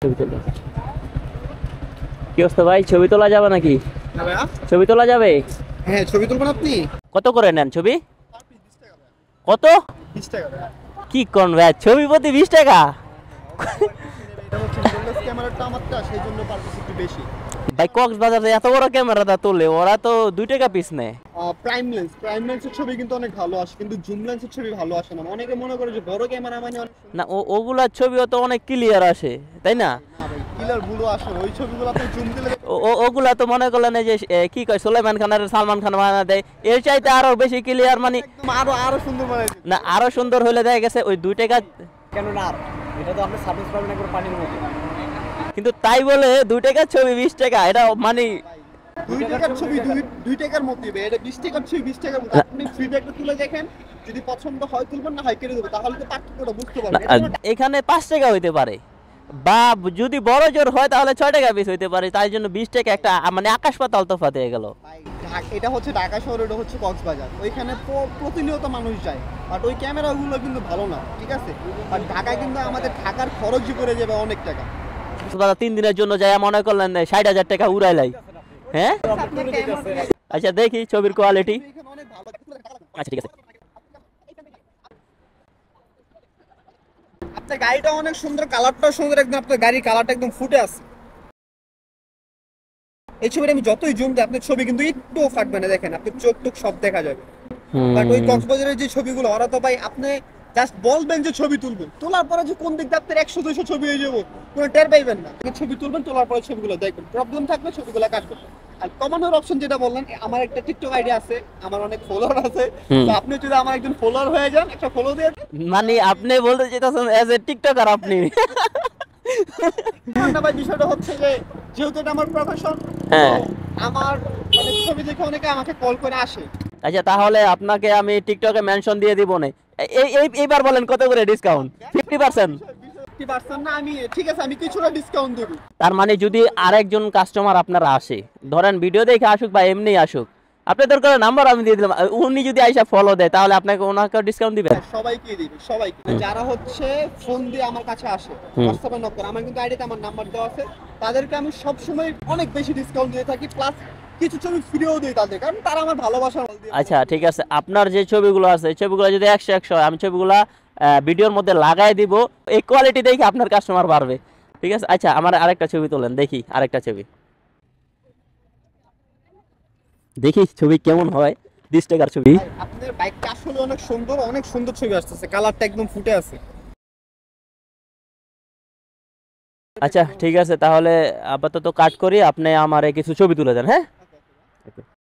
ছবি তোলা কি অবস্থা ভাই? ছবি তোলা যাবে নাকি? ছবি তোলা যাবে? হ্যাঁ, ছবি তুলবেন আপনি? কত করে নেন ছবি? 20 টাকা ভাই। কত? 20 টাকা ভাই। কি কোন ভাই, ছবি প্রতি 20 টাকা? এটা হচ্ছে মিররলেস ক্যামেরাটা আমারটা, সেইজন্য পার পিস একটু বেশি। ভাই কক্সবাজারে এত বড় ক্যামেরাটা তোলে, ওরা তো 2 টাকা পিস নেয়। প্রাইম লেন্সের ছবি কিন্তু অনেক ভালো আসে, কিন্তু জুম লেন্সের ছবি ভালো আসে না। অনেকে মনে করে যে বড় ক্যামেরা মানে অনেক না ওগুলার ছবিও তো অনেক ক্লিয়ার আসে, তাই না? না ভাই, ক্লিয়ার গুলো আসে না। ওই ছবিগুলো আপনি জুম দিলে ওগুলা তো মনে করলেন এই যে কি কয় সুলাইমান খান আর সালমান খান বানা দেয়, এর চাইতে আরো বেশি ক্লিয়ার, মানে একদম আরো সুন্দর বানাই দিবে। না আরো সুন্দর হলে দেখা গেছে ওই 2 টাকা। কেন না? এটা তো আপনি সার্ভিস পাবেন একবার পানির মতো। কিন্তু তাই বলে 2 টাকার ছবি 20 টাকা, এটা মানে 2 টাকার ছবি 2 টাকার মধ্যে দিবে। এটা 20 টাকার ছবি 20 টাকার মধ্যে। আপনি ফিডব্যাকটা তুলে দেখেন, যদি পছন্দ হয় তুলবেন, না হয় কেটে দেবো। তাহলে তো পার্থক্যটা বুঝতে পারবেন। এটা কোনো এখানে 5 টাকা হইতে পারে, বা যদি বড় জোর হয় তাহলে 6 টাকা পিস হইতে পারে, তাই জন্য 20 টাকা একটা মানে আকাশ পাতাল তফাৎ হয়ে গেল। এটা হচ্ছে ঢাকা শহর, এটা হচ্ছে কক্সবাজার। ওইখানে প্রতিনিয়ত মানুষ যায়, বাট ওই ক্যামেরাগুলো কিন্তু ভালো না, ঠিক আছে? বাট ঢাকায় কিন্তু আমাদের থাকার খরচই করে যাবে অনেক টাকা। 3 দিনের জন্য যায় মনে করলেন 60,000 টাকা উড়াইলাই। হ্যাঁ আচ্ছা, দেখি ছবির কোয়ালিটি। এখানে অনেক ভালো। আচ্ছা ঠিক আছে। আপনার গাড়িটা অনেক সুন্দর, কালারটাও সুন্দর, একদম আপনার গাড়ির কালারটা একদম ফুটে আছে। এই ছবিটা আমি যতই জুম দিই আপনার ছবি কিন্তু একটুও ফাটবে না। দেখেন আপনার চোখ টোক সব দেখা যাবে। বাট ওই কক্সবাজারের যে ছবিগুলো, ওরা তো ভাই আপনি জাস্ট বলবেন যে ছবি তুলবেন, তোলার পরে যে কোন দিক দিয়ে আপনার 100-200 ছবি হয়ে যাবো, কোনো টের পাইবেন না। আপনি ছবি তুলবেন, তোলার পরে ছবিগুলো দেখবেন, প্রবলেম থাকলে ছবিগুলো কাজ করবেন। আর কমানোর অপশন যেটা বললেন, আমার একটা টিকটক আইডি আছে, আমার অনেক ফলোয়ার আছে। তো আপনি যদি আমার একজন ফলোয়ার হয়ে যান, একটা ফলো দিয়ে দেন। মানে আপনি বলতে চাইতেছেন এজ এ টিকটকার আপনি? না ভাই, বিষয়টা হচ্ছে যে যেহেতু এটা আমার প্রফেশন, হ্যাঁ। আমার মানে ছবি দেখে অনেকে আমাকে কল করে আসে। আচ্ছা তাহলে আপনাকে আমি টিকটকে মেনশন দিয়ে দিব না। এইবার বলেন কত করে ডিসকাউন্ট? 50%? 50% না, আমি ঠিক আছে, আমি কিছুটা ডিসকাউন্ট দেব। তার মানে যদি আরেকজন কাস্টমার আপনারা আসে, ধরেন ভিডিও দেখে আসুক বা এমনি আসুক, আপনি দরকার নাম্বার আমি দিয়ে দিলাম, উনি যদি আইসা ফলো দেয় তাহলে আপনাকে ওনাকে ডিসকাউন্ট দিবেন? সবাইকে দিবে, সবাইকে। যারা হচ্ছে ফোন দিয়ে আমার কাছে আসে, হোয়াটসঅ্যাপে নক করে, আমার কিন্তু আইডিতে আমার নাম্বার দেওয়া আছে, তাদেরকে আমি সব সময় অনেক বেশি ডিসকাউন্ট দিয়ে থাকি, প্লাস কিছু ছবি ফ্রিও দিই তাদের, কারণ তারা আমার ভালোবাসা দিয়ে। আচ্ছা ঠিক আছে, আপনার যে ছবিগুলো আছে ছবিগুলো যদি 100 হয়, আমি ছবিগুলা ভিডিওর মধ্যে লাগাই দিব, এই কোয়ালিটি দেখে আপনার কাস্টমার বাড়বে। ঠিক আছে। আচ্ছা আমার আরেকটা ছবি তোলেন দেখি, আরেকটা ছবি দেখি ছবি কেমন হয়। 20 টাকার ছবি। আপনার বাইকটা আসলে অনেক সুন্দর, অনেক সুন্দর ছবি আসতেছে, কালারটা একদম ফুটে আছে। আচ্ছা ঠিক আছে, তাহলে আপাতত কাট করি, আপনি আমারে কিছু ছবি তুলে দেন। হ্যাঁ।